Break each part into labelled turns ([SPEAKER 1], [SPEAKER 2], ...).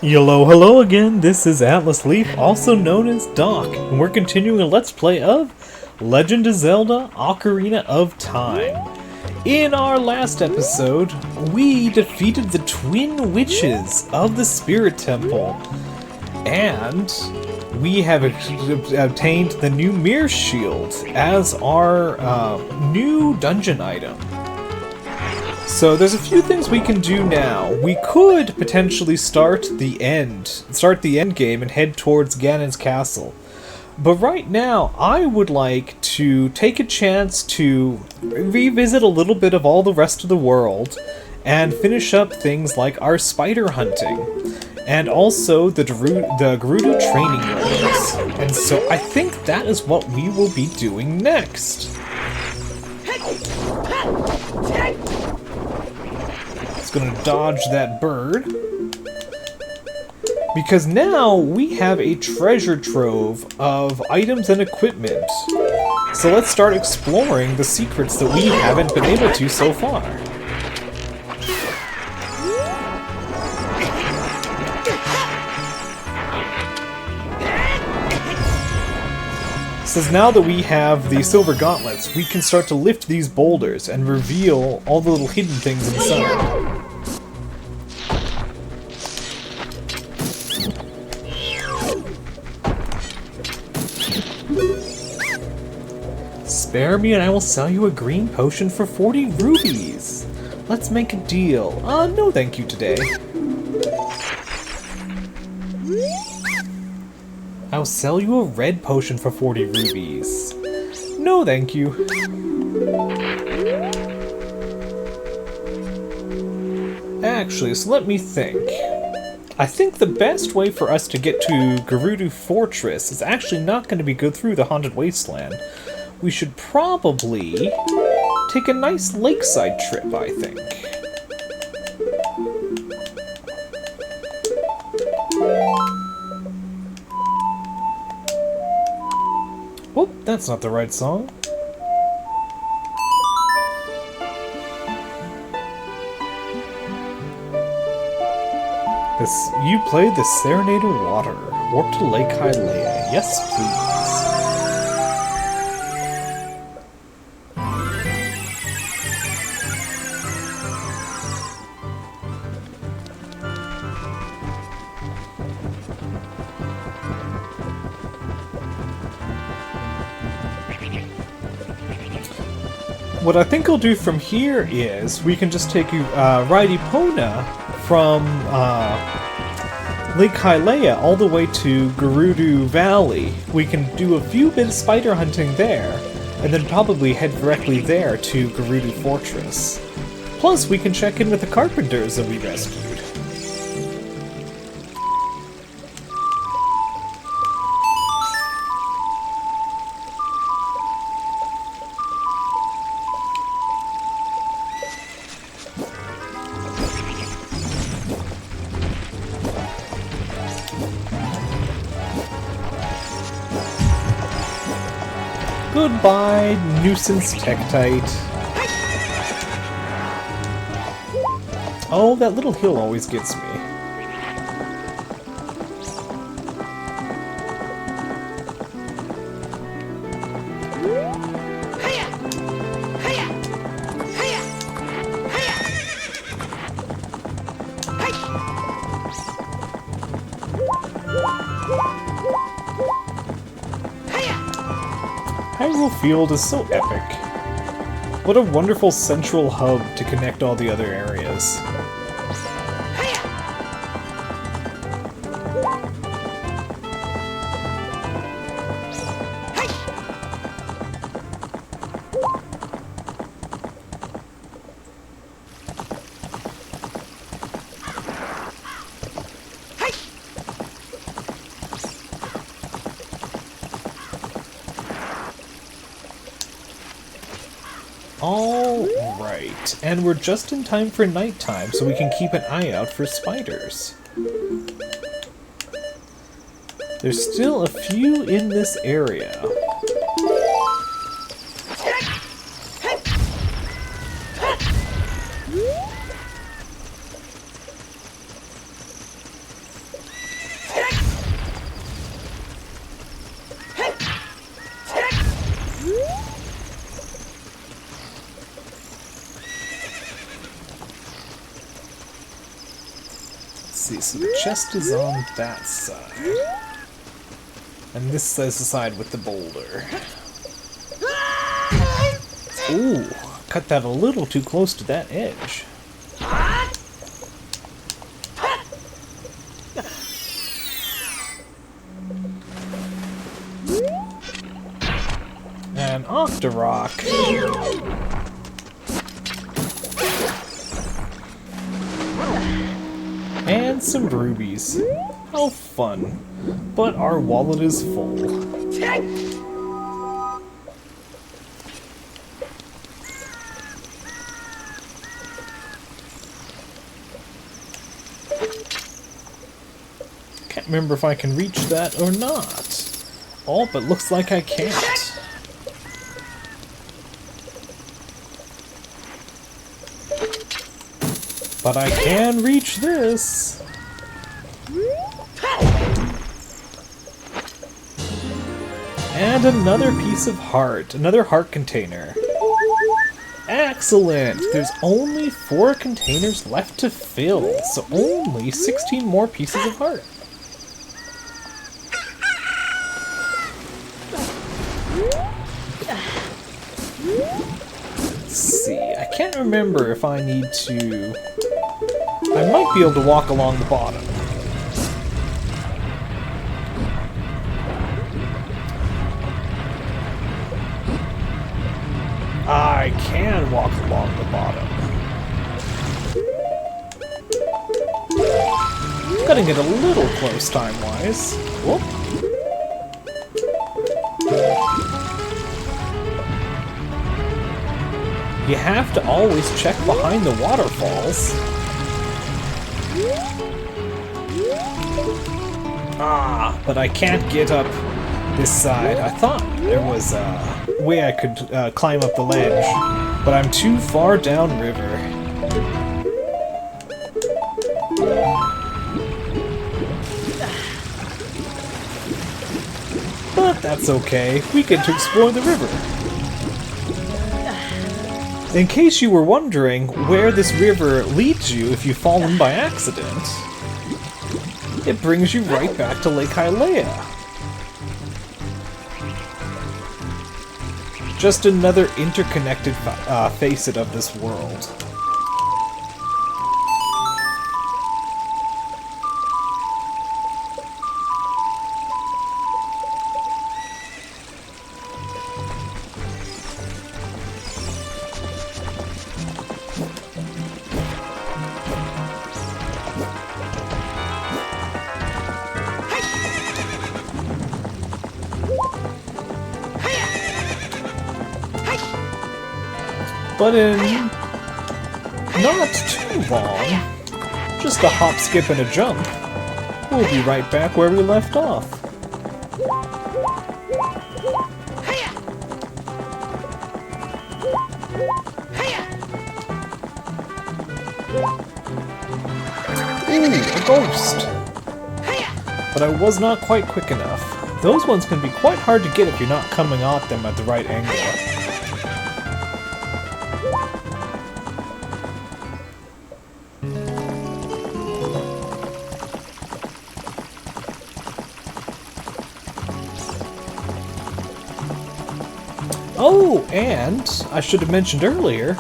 [SPEAKER 1] Hello again, this is Atlas Leaf, also known as Doc, and we're continuing a Let's Play of Legend of Zelda Ocarina of Time. In our last episode, we defeated the twin witches of the Spirit Temple, and we have obtained the new Mirror Shield as our new dungeon item. So there's a few things we can do now. We could potentially start the end game and head towards Ganon's castle. But right now, I would like to take a chance to revisit a little bit of all the rest of the world and finish up things like our spider hunting and also the Gerudo training ranges. And so I think that is what we will be doing next. Gonna dodge that bird because now we have a treasure trove of items and equipment, so let's start exploring the secrets that we haven't been able to so far. Says now that we have the silver gauntlets, we can start to lift these boulders and reveal all the little hidden things inside. Spare me and I will sell you a green potion for 40 rubies. Let's make a deal. No thank you today. I'll sell you a red potion for 40 rubies. No thank you. Actually, so let me think. I think the best way for us to get to Gerudo Fortress is actually not going to be go through the Haunted Wasteland. We should probably take a nice lakeside trip, I think. Oh, that's not the right song. You played the Serenade of Water. Warp to Lake Hylia. Yes, please. What I think I'll do from here is we can just take you ride Epona from Lake Hylia all the way to Gerudo Valley. We can do a few bit of spider hunting there, and then probably head directly there to Gerudo Fortress. Plus, we can check in with the carpenters that we rescued. Goodbye, nuisance Tektite. Oh, that little hill always gets me. Hyrule Field is so epic. What a wonderful central hub to connect all the other areas. Alright, and we're just in time for nighttime, so we can keep an eye out for spiders. There's still a few in this area. see, so the chest is on that side. And this is the side with the boulder. Ooh, cut that a little too close to that edge. And Octorok. And some rubies. How fun. But our wallet is full. Can't remember if I can reach that or not. Oh, but looks like I can't. But I can reach this. And another piece of heart. Another heart container. Excellent! There's only 4 containers left to fill, so only 16 more pieces of heart. Let's see, I can't remember if I need to... I might be able to walk along the bottom. I can walk along the bottom. Cutting it a little close time-wise. Whoop. You have to always check behind the waterfalls. Ah, but I can't get up this side. I thought there was a way I could climb up the ledge, but I'm too far downriver. But that's okay. We get to explore the river. In case you were wondering where this river leads you if you've fallen by accident, it brings you right back to Lake Hylia. Just another interconnected facet of this world. But in not too long, just a hop, skip, and a jump, we'll be right back where we left off. Ooh, a ghost! But I was not quite quick enough. Those ones can be quite hard to get if you're not coming at them at the right angle. Oh, and I should have mentioned earlier,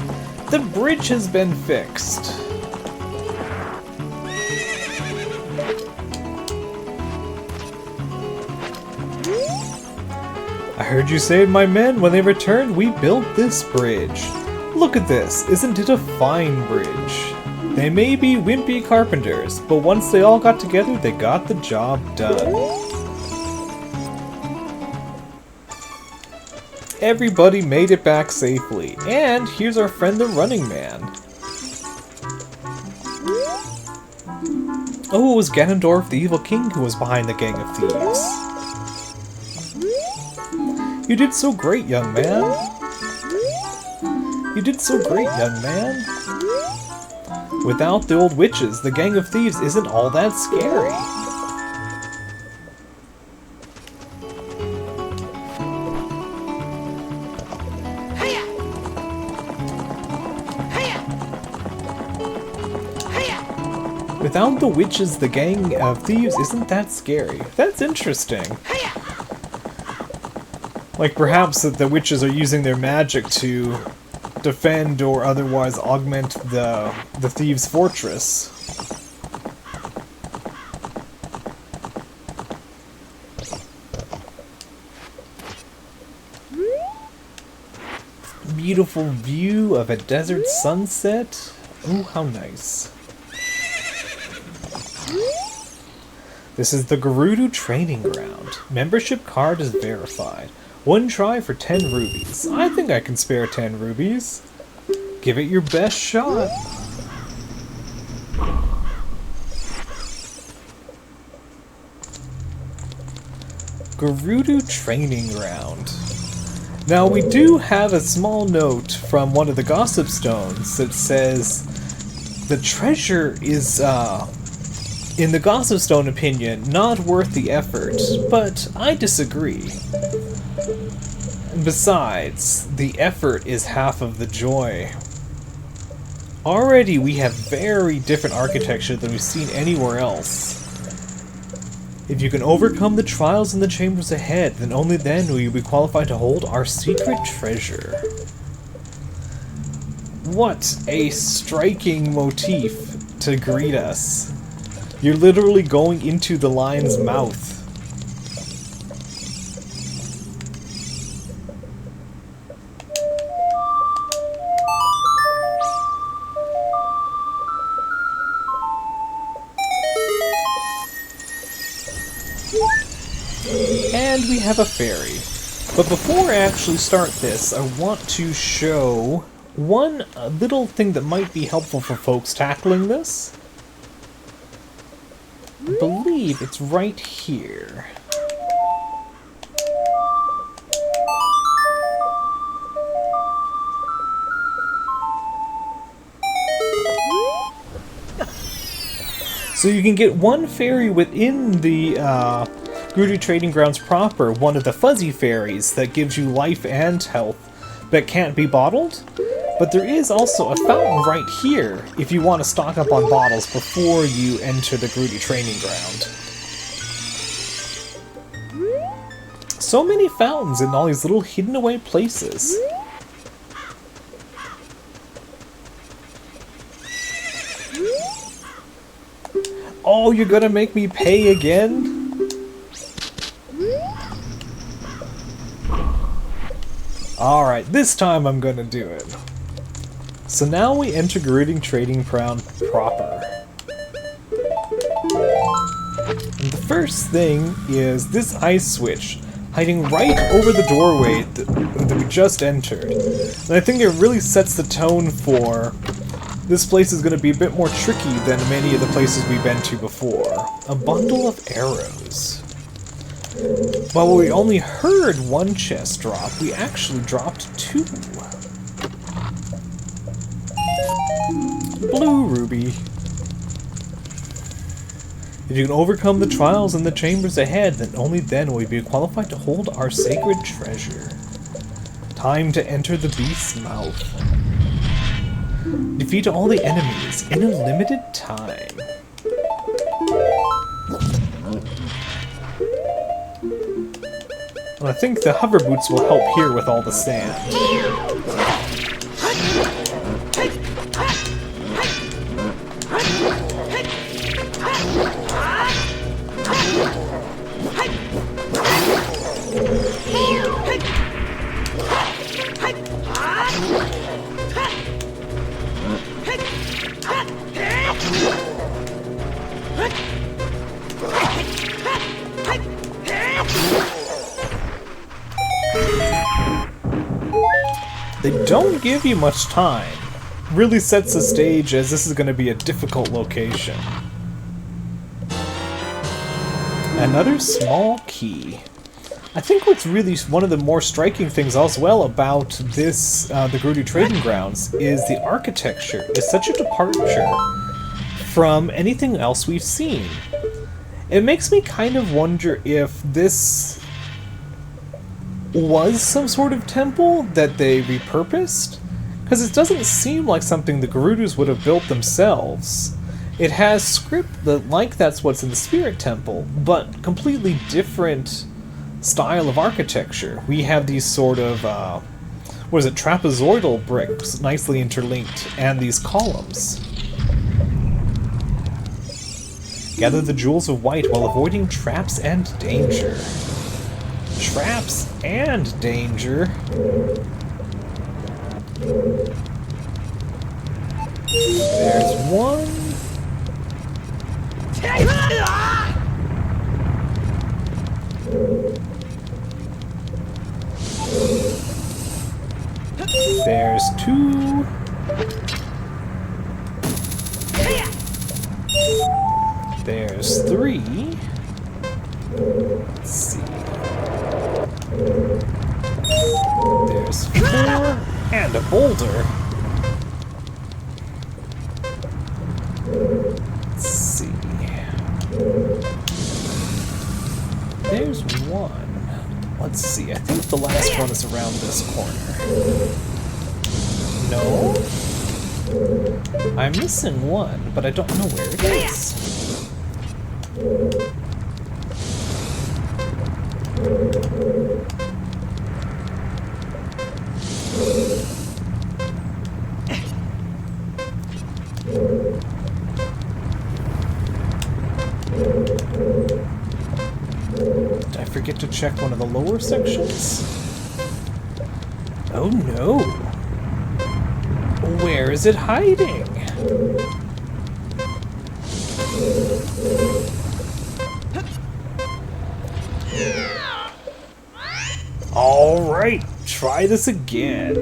[SPEAKER 1] the bridge has been fixed. I heard you say to my men when they returned, we built this bridge. Look at this, isn't it a fine bridge? They may be wimpy carpenters, but once they all got together, they got the job done. Everybody made it back safely, and here's our friend the Running Man. Oh, it was Ganondorf, the evil king, who was behind the gang of thieves. You did so great, young man. You did so great, young man. Without the old witches, the gang of thieves isn't all that scary. found the witches, the gang of thieves isn't that scary. That's interesting. Like perhaps that the witches are using their magic to defend or otherwise augment the thieves' fortress. Beautiful view of a desert sunset. Ooh, how nice. This is the Gerudo training ground. Membership card is verified. One try for 10 rubies. I think I can spare 10 rubies. Give it your best shot. Gerudo training ground. Now we do have a small note from one of the gossip stones that says the treasure is, in the gossip stone opinion, not worth the effort, but I disagree. Besides, the effort is half of the joy. Already we have very different architecture than we've seen anywhere else. If you can overcome the trials in the chambers ahead, then only then will you be qualified to hold our secret treasure. What a striking motif to greet us. You're literally going into the lion's mouth. And we have a ferry. But before I actually start this, I want to show one little thing that might be helpful for folks tackling this. I believe it's right here. So you can get one fairy within the Gerudo Trading Grounds proper, one of the fuzzy fairies that gives you life and health that can't be bottled. But there is also a fountain right here if you want to stock up on bottles before you enter the Gerudo Training Ground. So many fountains in all these little hidden away places. Oh, you're gonna make me pay again? Alright, this time I'm gonna do it. So now we enter Gerudo Trading Ground proper. And the first thing is this ice switch, hiding right over the doorway that we just entered. And I think it really sets the tone for this place is going to be a bit more tricky than many of the places we've been to before. A bundle of arrows. While we only heard one chest drop, we actually dropped 2. Blue ruby. If you can overcome the trials in the chambers ahead, then only then will we be qualified to hold our sacred treasure. Time to enter the beast's mouth. Defeat all the enemies in a limited time. And I think the hover boots will help here with all the sand. They don't give you much time. Really sets the stage as this is going to be a difficult location. Another small key. I think what's really one of the more striking things as well about this, the Gerudo Trading Grounds, is the architecture is such a departure from anything else we've seen. It makes me kind of wonder if this was some sort of temple that they repurposed, because it doesn't seem like something the Gerudos would have built themselves. It has script that, like that's what's in the Spirit Temple, but completely different style of architecture. We have these sort of, what is it, trapezoidal bricks nicely interlinked, and these columns. Gather the jewels of white while avoiding traps and danger. Traps and danger? There's one. There's two. There's three. Let's see. There's four. And a boulder. Let's see. There's one. Let's see. I think the last one is around this corner. No? I'm missing one, but I don't know where it is. Did I forget to check one of the lower sections? Oh no! Where is it hiding? Alright, try this again.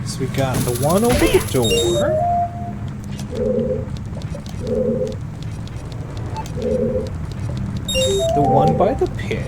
[SPEAKER 1] So we got the one over the door. The one by the pit.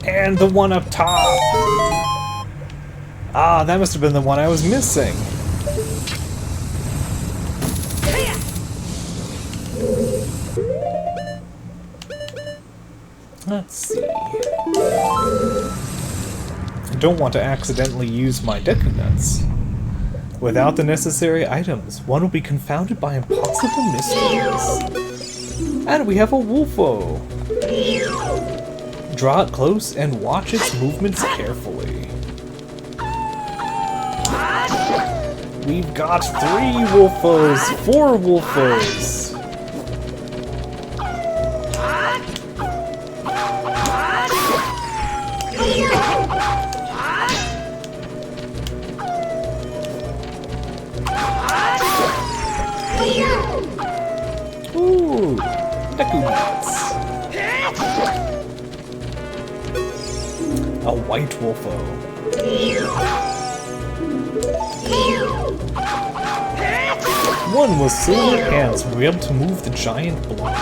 [SPEAKER 1] And the one up top! Ah, that must have been the one I was missing. Let's see. I don't want to accidentally use my Deku Nuts. Without the necessary items, one will be confounded by impossible mysteries. And we have a Wolfo. Draw it close and watch its movements carefully. We've got 3 Wolfos, 4 Wolfos. Ooh, Deku Nuts. A white Wolfo. One with silver hands will be able to move the giant block.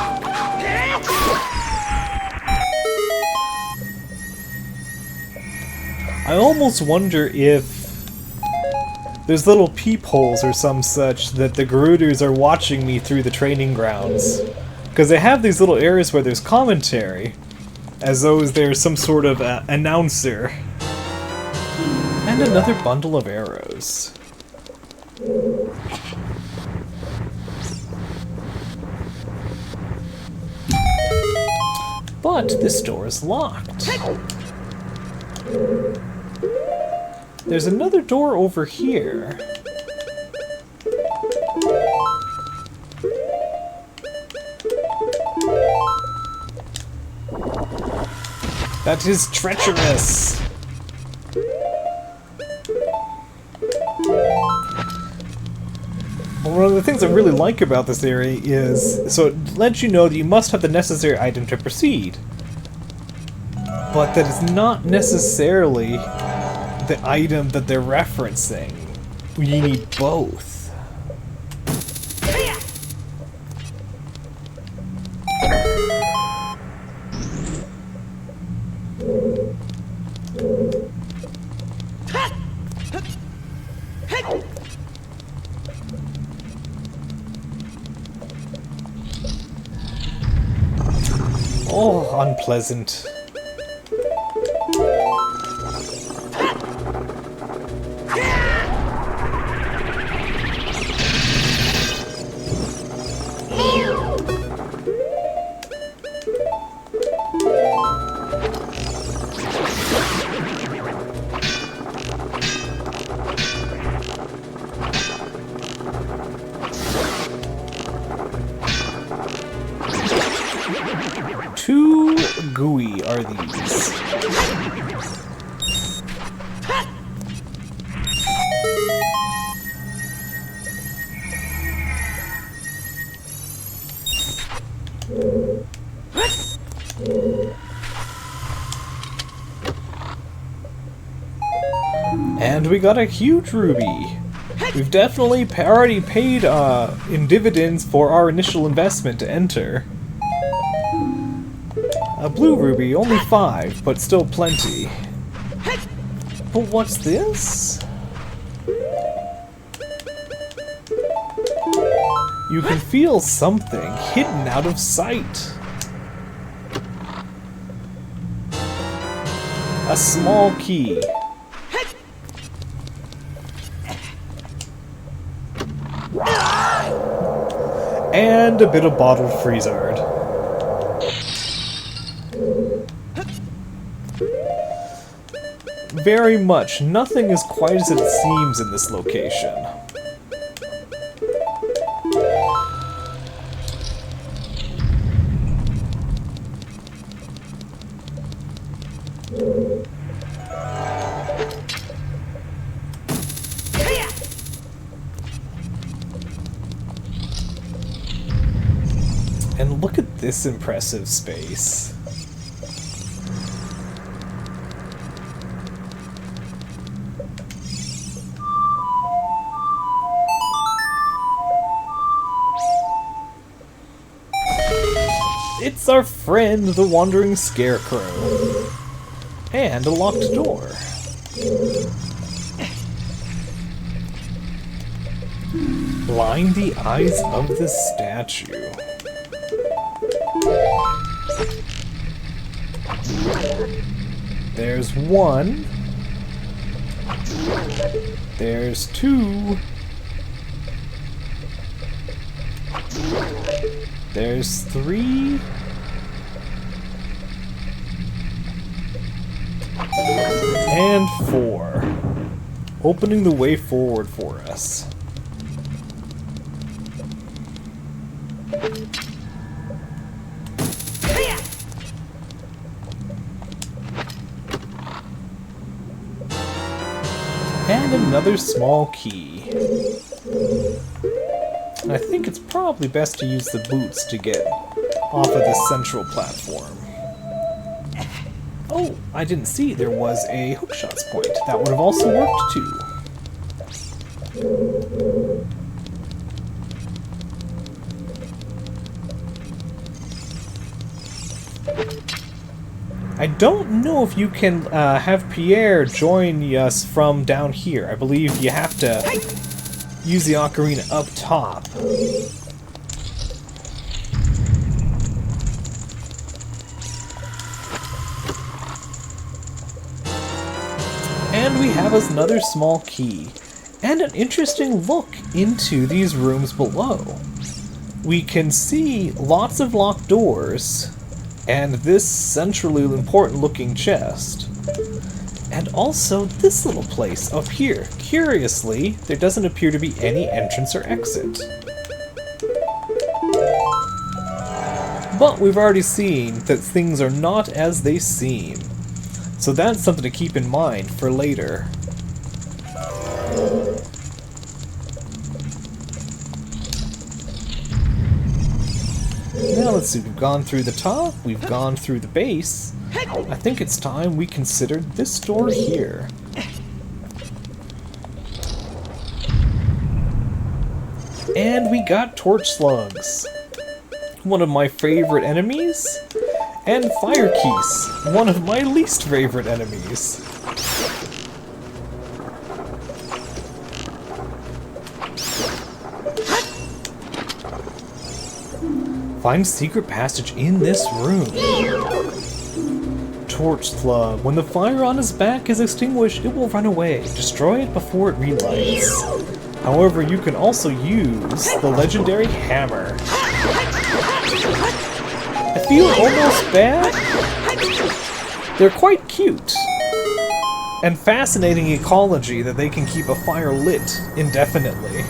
[SPEAKER 1] I almost wonder if there's little peepholes or some such that the Geruders are watching me through the training grounds. Because they have these little areas where there's commentary, as though there's some sort of announcer. And another bundle of arrows. But this door is locked. There's another door over here. That is treacherous. One of the things I really like about this area is, so it lets you know that you must have the necessary item to proceed. But that it's not necessarily the item that they're referencing. You need both. Oh, unpleasant. Too gooey are these. And we got a huge ruby. We've definitely already paid in dividends for our initial investment to enter. A blue ruby, only 5, but still plenty. But what's this? You can feel something hidden out of sight. A small key. And a bit of bottled freezard. Very much. Nothing is quite as it seems in this location. And look at this impressive space. It's our friend, the Wandering Scarecrow. And a locked door. Blind the eyes of the statue. There's 1. There's 2. There's 3. And 4. Opening the way forward for us. And another small key. I think it's probably best to use the boots to get off of this central platform. Oh, I didn't see there was a hookshot's point. That would have also worked too. I don't know if you can have Pierre join us from down here. I believe you have to use the ocarina up top. And we have another small key, and an interesting look into these rooms below. We can see lots of locked doors, and this centrally important looking chest. And also this little place up here. Curiously, there doesn't appear to be any entrance or exit. But we've already seen that things are not as they seem. So that's something to keep in mind for later. let's see, we've gone through the top, we've gone through the base. I think it's time we considered this door here. And we got torch slugs, one of my favorite enemies, and fire keys, one of my least favorite enemies. Find secret passage in this room. Torch slug. When the fire on his back is extinguished, it will run away. Destroy it before it relights. However, you can also use the legendary hammer. I feel almost bad. They're quite cute. And fascinating ecology that they can keep a fire lit indefinitely.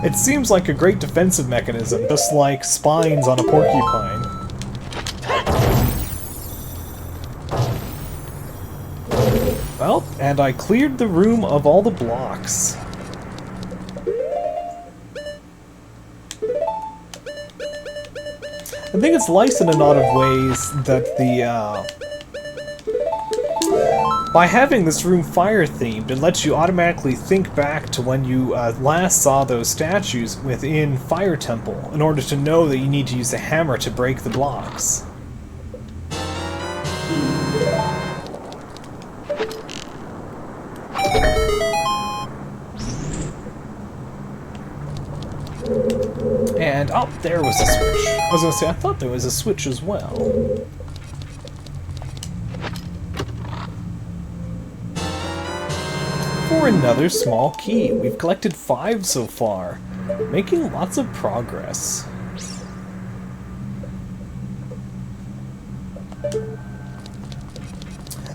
[SPEAKER 1] It seems like a great defensive mechanism, just like spines on a porcupine. Well, and I cleared the room of all the blocks. I think it's nice in a lot of ways that by having this room fire-themed, it lets you automatically think back to when you last saw those statues within Fire Temple, in order to know that you need to use a hammer to break the blocks. And, oh, there was a switch. I was gonna say, I thought there was a switch as well. For another small key. We've collected 5 so far, making lots of progress.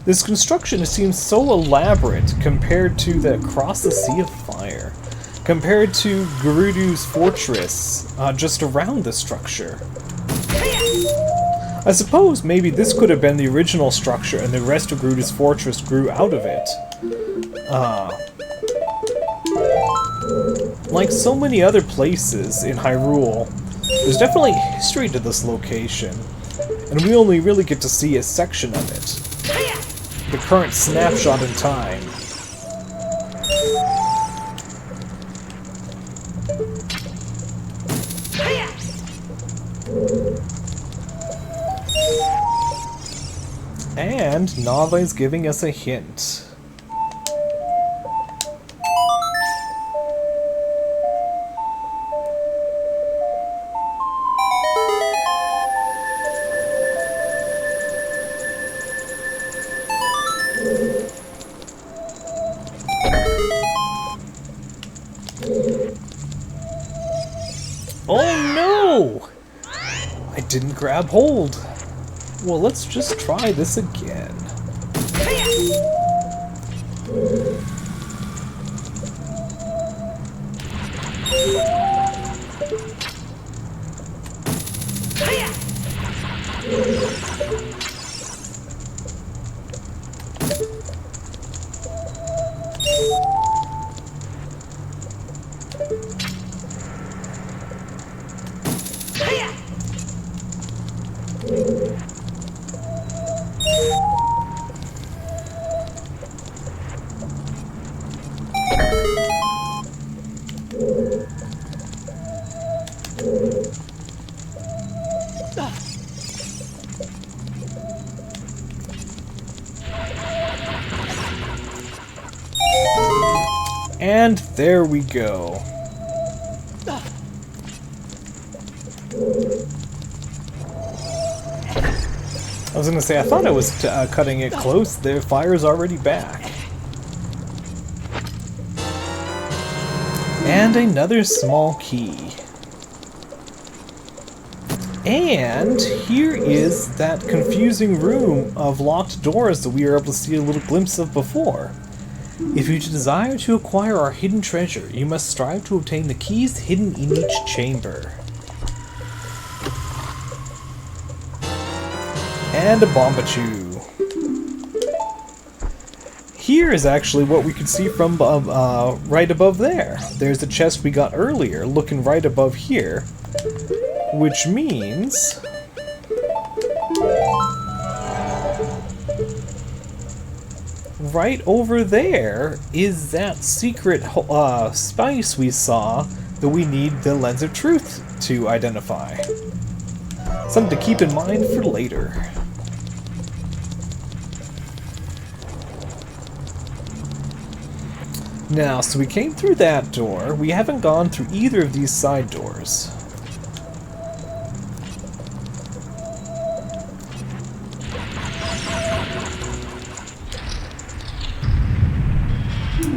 [SPEAKER 1] This construction seems so elaborate compared to the Across the Sea of Fire, compared to Gerudo's fortress just around the structure. I suppose maybe this could have been the original structure and the rest of Gerudo's fortress grew out of it. Like so many other places in Hyrule, there's definitely history to this location, and we only really get to see a section of it. The current snapshot in time. And Nava is giving us a hint. Oh no! I didn't grab hold. Well, let's just try this again. And there we go. I was gonna say, I thought I was cutting it close. The fire's already back. And another small key. And here is that confusing room of locked doors that we were able to see a little glimpse of before. If you desire to acquire our hidden treasure, you must strive to obtain the keys hidden in each chamber. And a Bombachoo. here is actually what we could see from right above there. There's the chest we got earlier, looking right above here. Which means... right over there is that secret spice we saw that we need the Lens of Truth to identify. Something to keep in mind for later. Now, so we came through that door. We haven't gone through either of these side doors.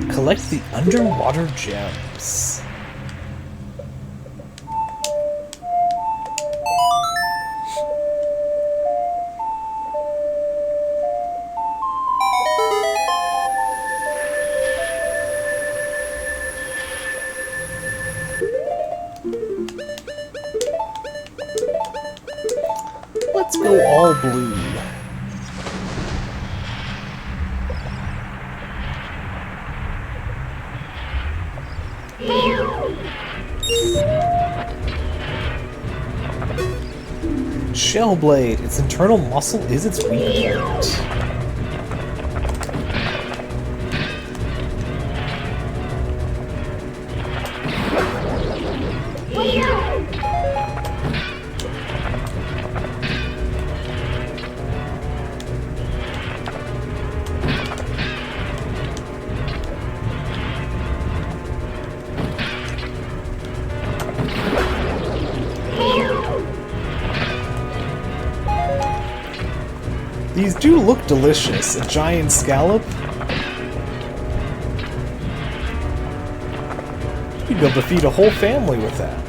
[SPEAKER 1] Collect the underwater gems. Let's go all blue. Shellblade. Its internal muscle is its weak point. These do look delicious. A giant scallop. You'd be able to feed a whole family with that.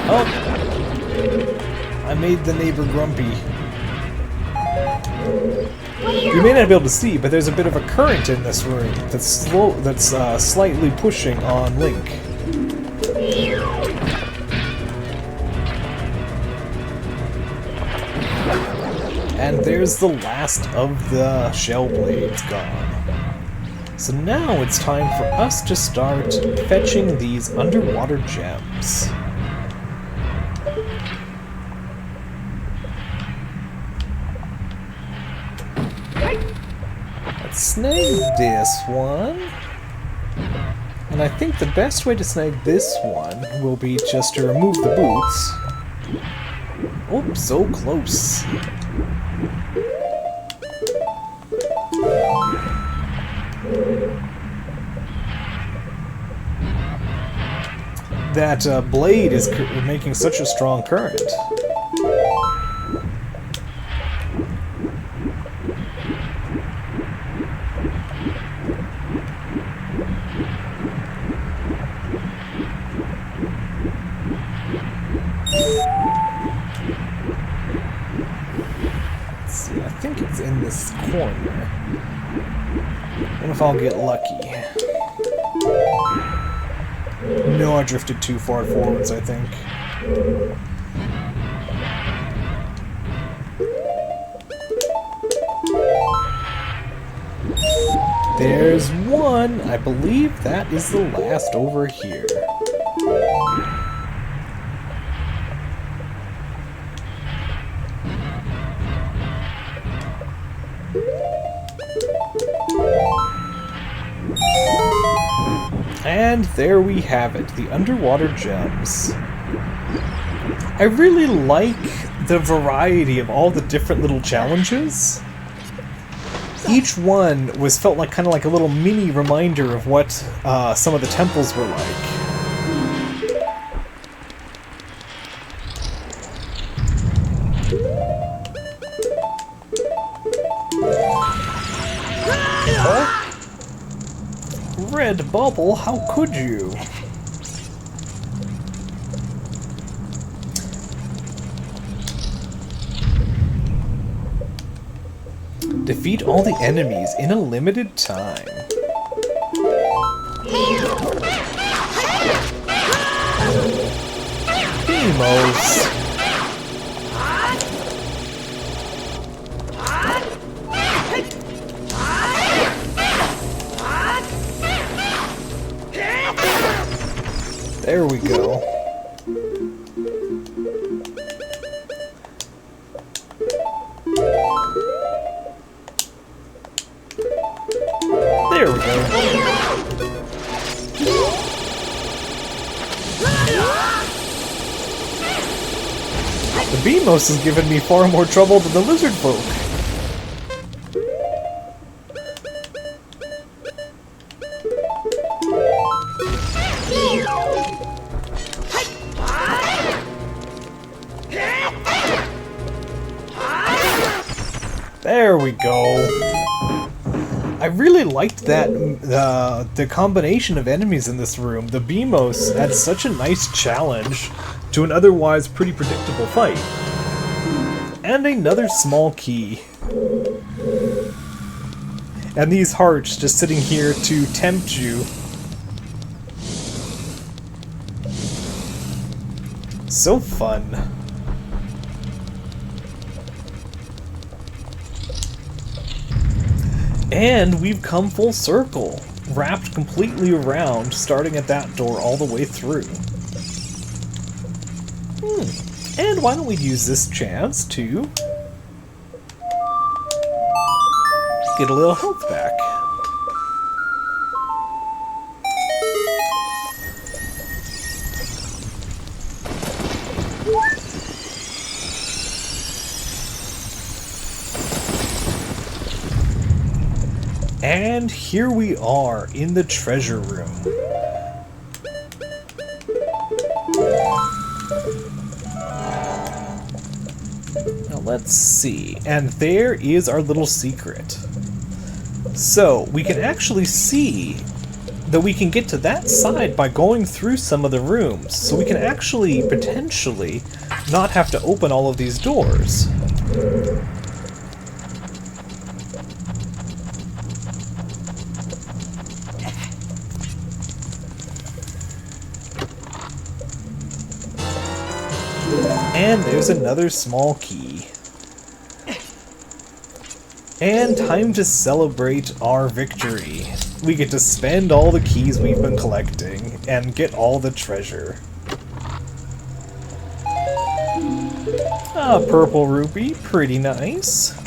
[SPEAKER 1] Oh! I made the neighbor grumpy. You may not be able to see, but there's a bit of a current in this room that's slightly pushing on Link. And there's the last of the shell blades gone. So now it's time for us to start fetching these underwater gems. Let's snag this one. And I think the best way to snag this one will be just to remove the boots. Oh, so close. That blade is making such a strong current. Let's see, I think it's in this corner. I wonder if I'll get lucky. No, I drifted too far forwards, I think. There's one! I believe that is the last over here. And there we have it, the underwater gems. I really like the variety of all the different little challenges. Each one felt like kind of like a little mini reminder of what some of the temples were like. Red bubble, how could you? Defeat all the enemies in a limited time. Demos. There we go. There we go. The Beamos has given me far more trouble than the lizard folk. There we go. I really liked that the combination of enemies in this room. The Beamos had such a nice challenge to an otherwise pretty predictable fight. And another small key. And these hearts just sitting here to tempt you. So fun. And we've come full circle, wrapped completely around, starting at that door all the way through. And why don't we use this chance to get a little health back. And here we are in the treasure room. Now let's see. And there is our little secret. So we can actually see that we can get to that side by going through some of the rooms. So we can actually potentially not have to open all of these doors. And there's another small key. And time to celebrate our victory. We get to spend all the keys we've been collecting and get all the treasure. Ah, purple rupee, pretty nice.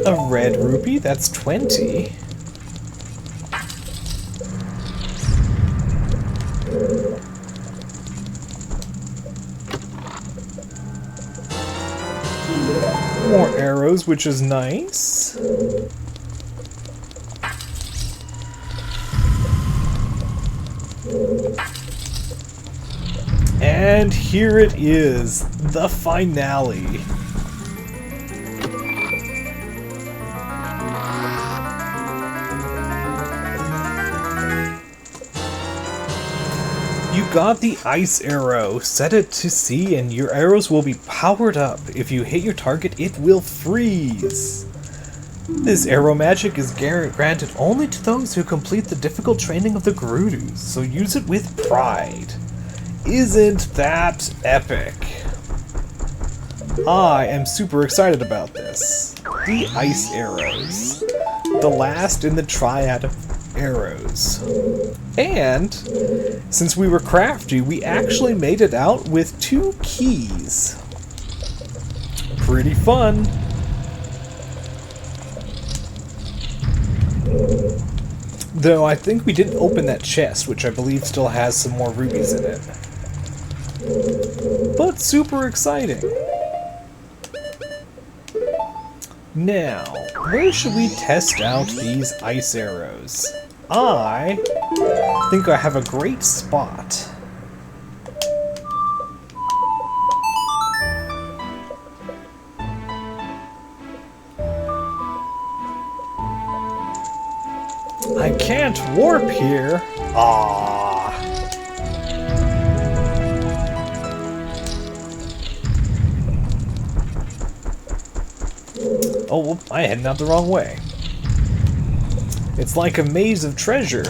[SPEAKER 1] A red rupee, that's 20. More arrows, which is nice. And here it is, the finale. You got the ice arrow. Set it to C and your arrows will be powered up. If you hit your target, it will freeze. This arrow magic is granted only to those who complete the difficult training of the Gerudos, so use it with pride. Isn't that epic? I am super excited about this. The ice arrows. The last in the triad of arrows. And since we were crafty, we actually made it out with 2 keys. Pretty fun. Though I think we didn't open that chest, which I believe still has some more rubies in it. But super exciting. Now, where should we test out these ice arrows? I think I have a great spot. I can't warp here. Ah. Oh, whoop, I headed out the wrong way. It's like a maze of treasure.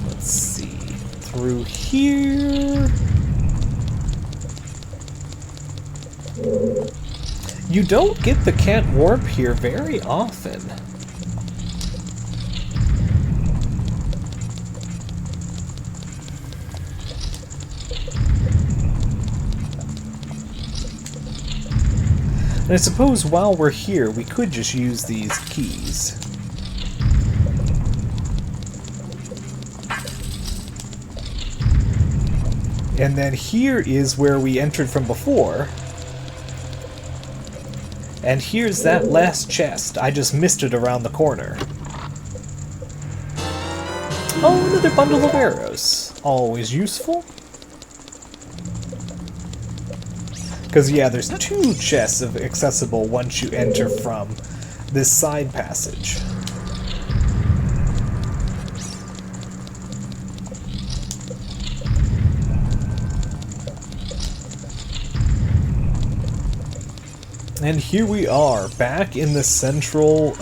[SPEAKER 1] Let's see. Through here. You don't get the can't warp here very often. And I suppose while we're here, we could just use these keys. And then here is where we entered from before. And here's that last chest. I just missed it around the corner. Oh, another bundle of arrows. Always useful. Because, yeah, there's 2 chests of accessible once you enter from this side passage. And here we are, back in the central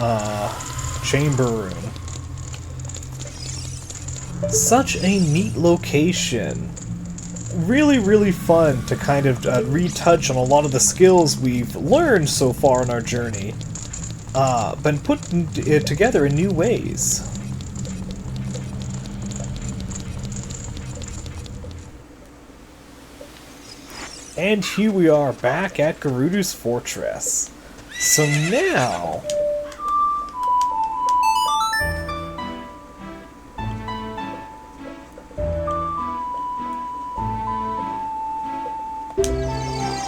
[SPEAKER 1] chamber room. Such a neat location. Really, really fun to kind of retouch on a lot of the skills we've learned so far in our journey, but put it together in new ways. And here we are back at Gerudo's fortress. So now...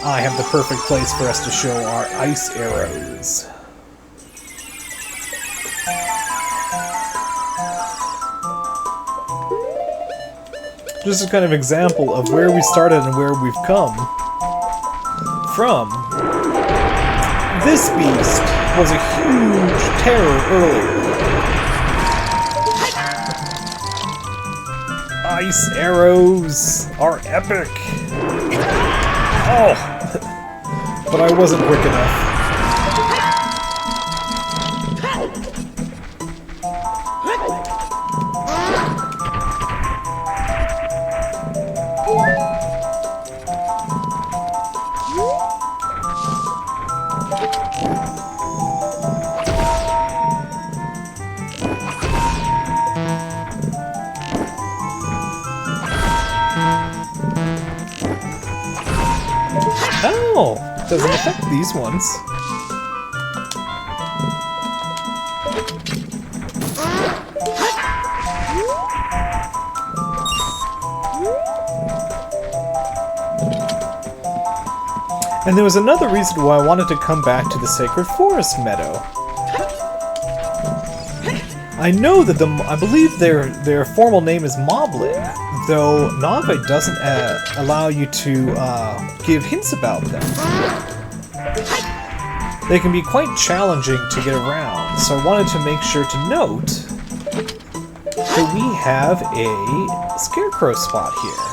[SPEAKER 1] I have the perfect place for us to show our ice arrows. Just a kind of example of where we started and where we've come from. This beast was a huge terror earlier. Ice arrows are epic. Oh, but I wasn't quick enough. Oh, doesn't affect these ones. And there was another reason why I wanted to come back to the Sacred Forest Meadow. I know that I believe their formal name is Moblin, though Nave doesn't allow you to give hints about them. They can be quite challenging to get around, so I wanted to make sure to note that we have a scarecrow spot here.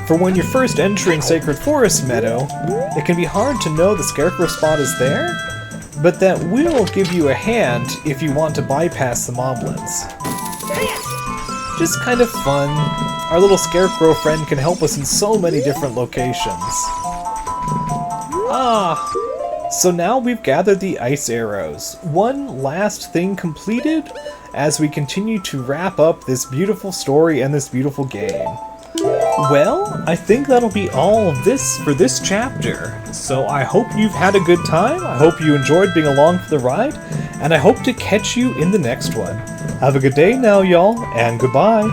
[SPEAKER 1] For when you're first entering Sacred Forest Meadow, it can be hard to know the scarecrow spot is there, but that will give you a hand if you want to bypass the moblins. Just kind of fun. Our little scarecrow friend can help us in so many different locations. So now we've gathered the ice arrows. One last thing completed as we continue to wrap up this beautiful story and this beautiful game. Well, I think that'll be all of this for this chapter. So I hope you've had a good time, I hope you enjoyed being along for the ride, and I hope to catch you in the next one. Have a good day now, y'all, and goodbye!